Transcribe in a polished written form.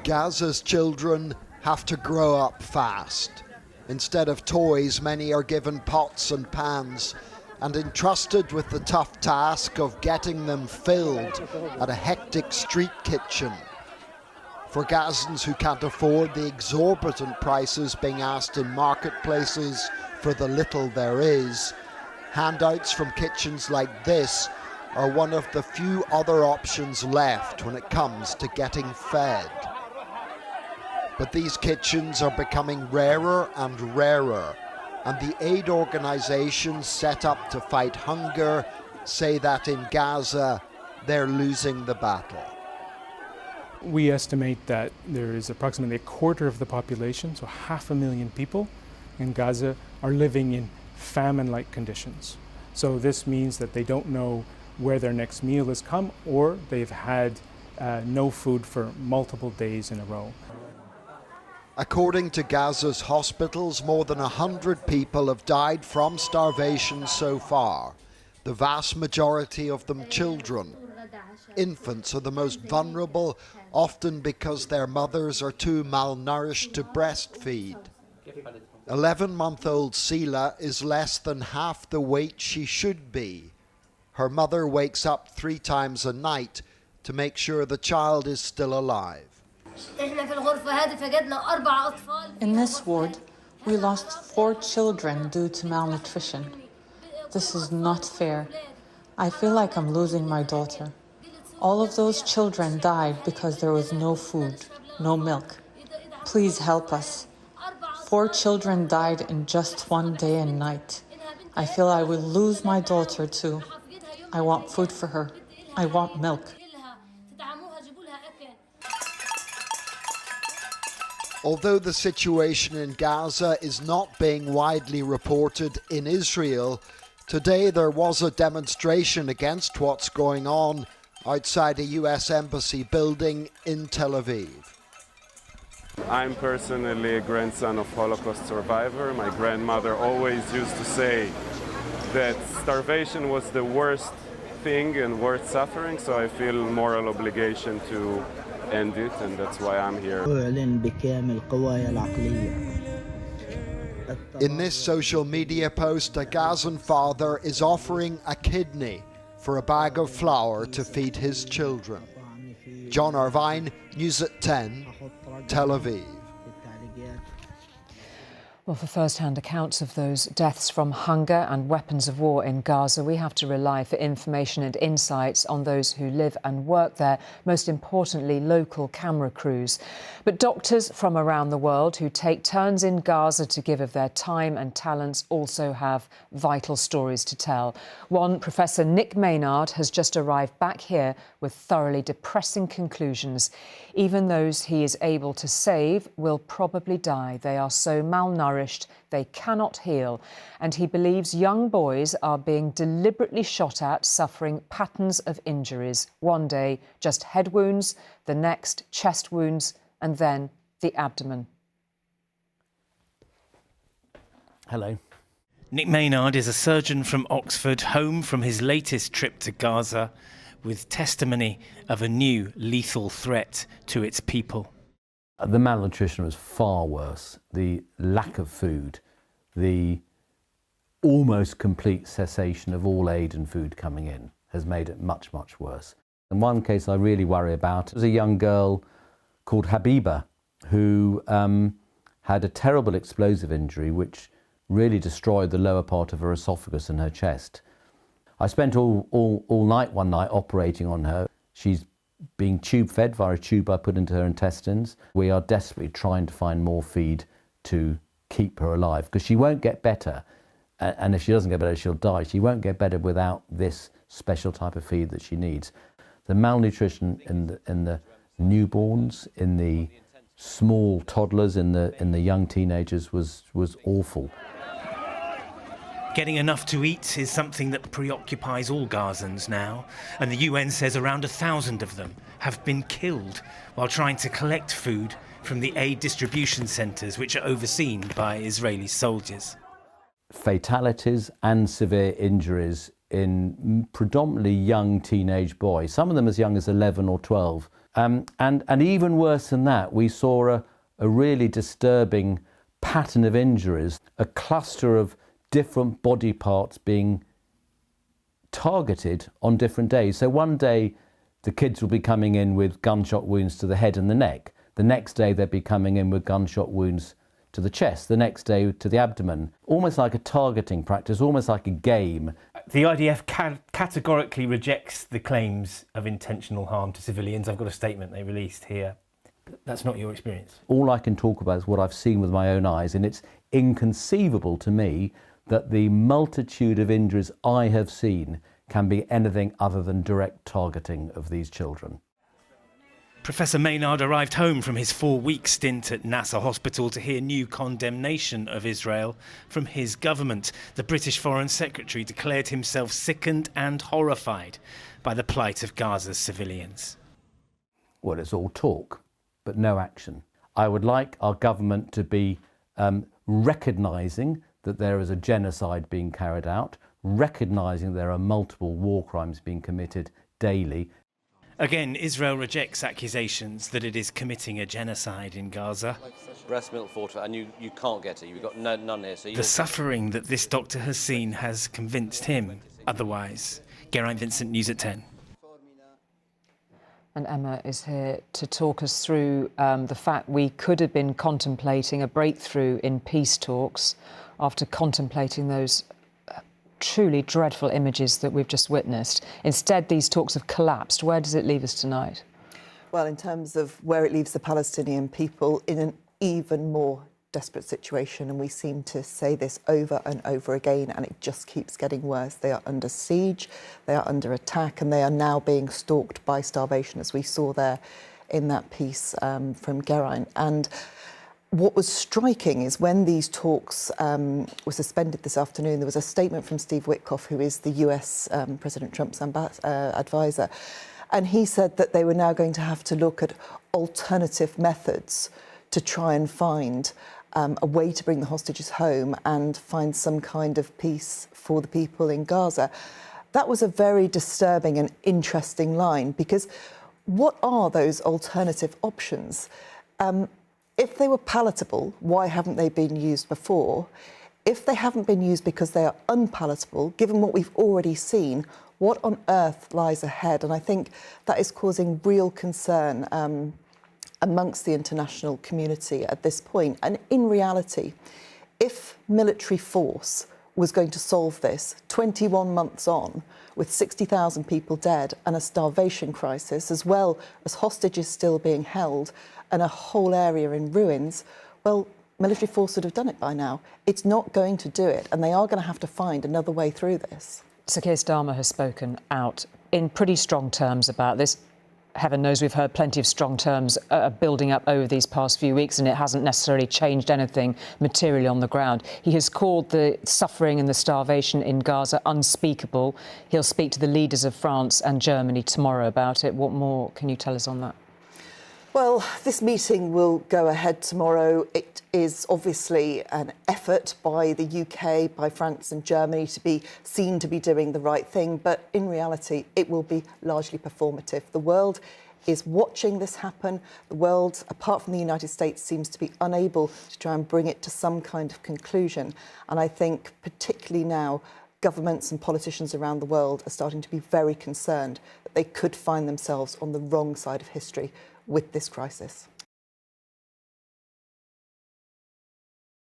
Gaza's children have to grow up fast. Instead of toys, many are given pots and pans and entrusted with the tough task of getting them filled at a hectic street kitchen. For Gazans who can't afford the exorbitant prices being asked in marketplaces for the little there is, handouts from kitchens like this are one of the few other options left when it comes to getting fed. But these kitchens are becoming rarer and rarer, and the aid organizations set up to fight hunger say that in Gaza they're losing the battle. We estimate that there is approximately a quarter of the population, so 500,000 people in Gaza, are living in famine-like conditions. So this means that they don't know where their next meal has come, or they've had no food for multiple days in a row. According to Gaza's hospitals, more than 100 people have died from starvation so far, the vast majority of them children. Infants are the most vulnerable, often because their mothers are too malnourished to breastfeed. 11-month-old Sila is less than half the weight she should be. Her mother wakes up 3 times a night to make sure the child is still alive. In this ward, we lost 4 children due to malnutrition. This is not fair. I feel like I'm losing my daughter. All of those children died because there was no food, no milk. Please help us. 4 children died in just one day and night. I feel I will lose my daughter too. I want food for her. I want milk. Although the situation in Gaza is not being widely reported in Israel, today there was a demonstration against what's going on outside a US embassy building in Tel Aviv. I'm personally a grandson of Holocaust survivor. My grandmother always used to say that starvation was the worst thing and worst suffering, so I feel moral obligation to end it, and that's why I'm here. In this social media post, a Gazan father is offering a kidney for a bag of flour to feed his children. John Irvine, News at 10, Tel Aviv. Well, for first-hand accounts of those deaths from hunger and weapons of war in Gaza, we have to rely for information and insights on those who live and work there, most importantly, local camera crews. But doctors from around the world who take turns in Gaza to give of their time and talents also have vital stories to tell. One, Professor Nick Maynard, has just arrived back here with thoroughly depressing conclusions. Even those he is able to save will probably die. They are so malnourished, they cannot heal. And he believes young boys are being deliberately shot at, suffering patterns of injuries. One day, just head wounds, the next, chest wounds, and then the abdomen. Hello. Nick Maynard is a surgeon from Oxford, home from his latest trip to Gaza, with testimony of a new lethal threat to its people. The malnutrition was far worse. The lack of food, the almost complete cessation of all aid and food coming in has made it much, much worse. And one case I really worry about was a young girl called Habiba who had a terrible explosive injury which really destroyed the lower part of her esophagus and her chest. I spent all night one night operating on her. She's being tube fed via a tube I put into her intestines. We are desperately trying to find more feed to keep her alive because she won't get better. And if she doesn't get better, she'll die. She won't get better without this special type of feed that she needs. The malnutrition in the newborns, in the small toddlers, in the young teenagers was awful. Getting enough to eat is something that preoccupies all Gazans now, and the UN says around 1,000 of them have been killed while trying to collect food from the aid distribution centres which are overseen by Israeli soldiers. Fatalities and severe injuries in predominantly young teenage boys, some of them as young as 11 or 12, And even worse than that, we saw a really disturbing pattern of injuries, a cluster of different body parts being targeted on different days. So one day the kids will be coming in with gunshot wounds to the head and the neck. The next day they'll be coming in with gunshot wounds to the chest, the next day to the abdomen. Almost like a targeting practice, almost like a game. The IDF categorically rejects the claims of intentional harm to civilians. I've got a statement they released here. That's not your experience. All I can talk about is what I've seen with my own eyes, and it's inconceivable to me that the multitude of injuries I have seen can be anything other than direct targeting of these children. Professor Maynard arrived home from his 4-week stint at Nasser Hospital to hear new condemnation of Israel from his government. The British Foreign Secretary declared himself sickened and horrified by the plight of Gaza's civilians. Well, it's all talk, but no action. I would like our government to be recognising that there is a genocide being carried out, recognising there are multiple war crimes being committed daily. Again, Israel rejects accusations that it is committing a genocide in Gaza. Breast milk water, and you can't get it. You've got none here. So the suffering that this doctor has seen has convinced him otherwise. Geraint Vincent, News at 10. And Emma is here to talk us through the fact we could have been contemplating a breakthrough in peace talks after contemplating those truly dreadful images that we've just witnessed. Instead, these talks have collapsed. Where does it leave us tonight? Well, in terms of where it leaves the Palestinian people in an even more desperate situation, and we seem to say this over and over again, and it just keeps getting worse. They are under siege, they are under attack, and they are now being stalked by starvation, as we saw there in that piece from Geraint. And what was striking is when these talks were suspended this afternoon, there was a statement from Steve Witkoff, who is the US President Trump's advisor, and he said that they were now going to have to look at alternative methods to try and find a way to bring the hostages home and find some kind of peace for the people in Gaza. That was a very disturbing and interesting line, because what are those alternative options? If they were palatable, why haven't they been used before? If they haven't been used because they are unpalatable, given what we've already seen, what on earth lies ahead? And I think that is causing real concern amongst the international community at this point. And in reality, if military force was going to solve this 21 months on, with 60,000 people dead and a starvation crisis, as well as hostages still being held and a whole area in ruins, well, military force would have done it by now. It's not going to do it, and they are going to have to find another way through this. Sir Keir Starmer has spoken out in pretty strong terms about this. Heaven knows we've heard plenty of strong terms building up over these past few weeks, and it hasn't necessarily changed anything materially on the ground. He has called the suffering and the starvation in Gaza unspeakable. He'll speak to the leaders of France and Germany tomorrow about it. What more can you tell us on that? Well, this meeting will go ahead tomorrow. It is obviously an effort by the UK, by France and Germany to be seen to be doing the right thing, but in reality, it will be largely performative. The world is watching this happen. The world, apart from the United States, seems to be unable to try and bring it to some kind of conclusion. And I think particularly now, governments and politicians around the world are starting to be very concerned that they could find themselves on the wrong side of history with this crisis.